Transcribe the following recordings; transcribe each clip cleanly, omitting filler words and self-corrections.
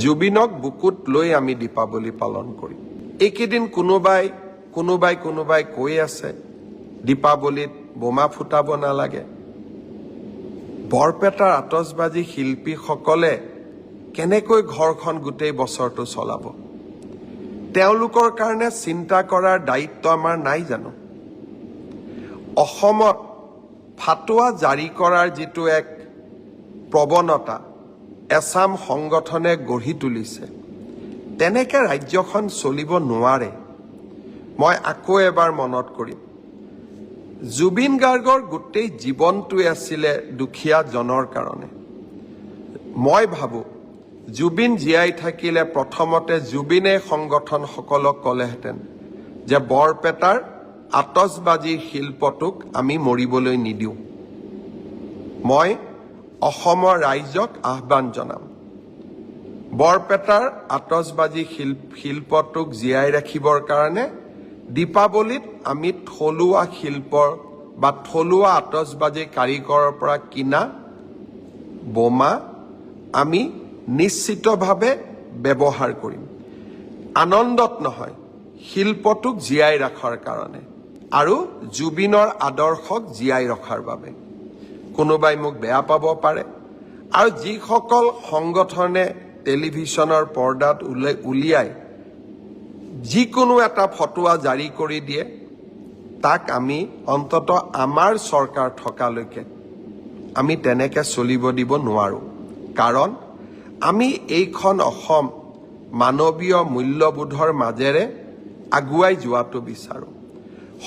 জুবিনক বুকুত লৈ আমি দীপাৱলী পালন কৰিম। এইকেইদিন কোনোবাই কৈ আছে দীপাৱলীত বোমা ফুটাব নালাগে। বৰপেটাৰ আতচবাজী শিল্পীসকলে কেনেকৈ ঘৰখন গোটেই বছৰটো চলাব? তেওঁলোকৰ কাৰণে চিন্তা কৰাৰ দায়িত্ব আমাৰ নাই জানো? অসমত ফাটোৱা জাৰি কৰাৰ যিটো এক প্ৰৱণতা এছাম সংগঠনে গঢ়ি তুলিছে, তেনেকৈ ৰাজ্যখন চলিব নোৱাৰে। মই আকৌ এবাৰ মনত কৰিম, জুবিন গাৰ্গৰ গোটেই জীৱনটোৱে আছিলে দুখীয়া জনৰ কাৰণে। মই ভাবোঁ জুবিন জীয়াই থাকিলে প্ৰথমতে জুবিনে সংগঠনসকলক ক'লেহেঁতেন যে বৰপেটাৰ আতচবাজীৰ শিল্পটোক আমি মৰিবলৈ নিদিওঁ। মই অসমৰ ৰাইজক আহ্বান জনাম, বৰপেটাৰ আতচবাজী শিল্পটোক জীয়াই ৰাখিবৰ কাৰণে দীপাৱলীত আমি থলুৱা শিল্পৰ বা থলুৱা আতচবাজী কাৰিকৰৰ পৰা কিনা বোমা আমি নিশ্চিতভাৱে ব্যৱহাৰ কৰিম। আনন্দত নহয়, শিল্পটোক জীয়াই ৰখাৰ কাৰণে আৰু জুবিনৰ আদৰ্শক জীয়াই ৰখাৰ বাবে। কোনোবাই মোক বেয়া পাব পাৰে, আৰু যিসকল সংগঠনে টেলিভিশ্যনৰ পৰ্দাত উলিয়াই যিকোনো এটা ফটোৱা জাৰি কৰি দিয়ে, তাক আমি অন্তত আমাৰ চৰকাৰ থকালৈকে আমি তেনেকৈ চলিব দিব নোৱাৰোঁ। কাৰণ আমি এইখন অসম মানৱীয় মূল্যবোধৰ মাজেৰে আগুৱাই যোৱাটো বিচাৰোঁ।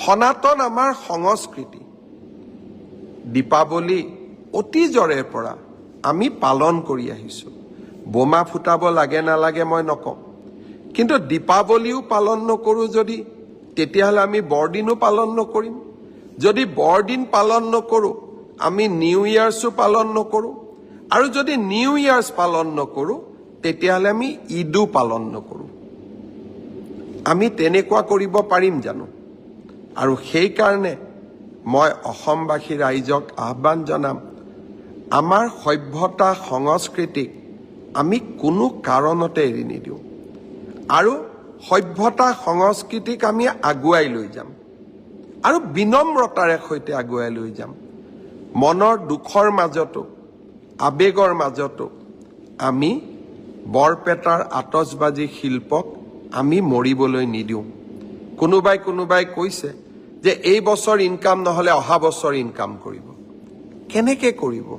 সনাতন আমাৰ সংস্কৃতি। দীপাৱলী অতীজৰে পৰা আমি পালন কৰি আহিছোঁ। বোমা ফুটাব লাগে নালাগে মই নকওঁ, কিন্তু দীপাৱলীও পালন নকৰোঁ যদি, তেতিয়াহ'লে আমি বৰদিনো পালন নকৰিম। যদি বৰদিন পালন নকৰোঁ, আমি নিউ ইয়াৰ্ছো পালন নকৰোঁ, আৰু যদি নিউ ইয়াৰ্ছ পালন নকৰোঁ, তেতিয়াহ'লে আমি ঈদো পালন নকৰোঁ। আমি তেনেকুৱা কৰিব পাৰিম জানো? আৰু সেইকাৰণে মই অসমবাসী ৰাইজক আহ্বান জনাম, আমাৰ সভ্যতা সংস্কৃতিক আমি কোনো কাৰণতে এৰি নিদিওঁ, আৰু সভ্যতা সংস্কৃতিক আমি আগুৱাই লৈ যাম, আৰু বিনম্ৰতাৰে সৈতে আগুৱাই লৈ যাম। মনৰ দুখৰ মাজতো আৱেগৰ মাজতো আমি বৰপেটাৰ আতচবাজী শিল্পক আমি মৰিবলৈ নিদিওঁ। কোনোবাই কৈছে যে এই বছৰ ইনকাম নহ'লে অহা বছৰ ইনকাম কৰিব। কেনেকৈ কৰিব?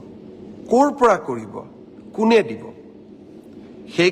ক'ৰ পৰা কৰিব? কোনে দিব?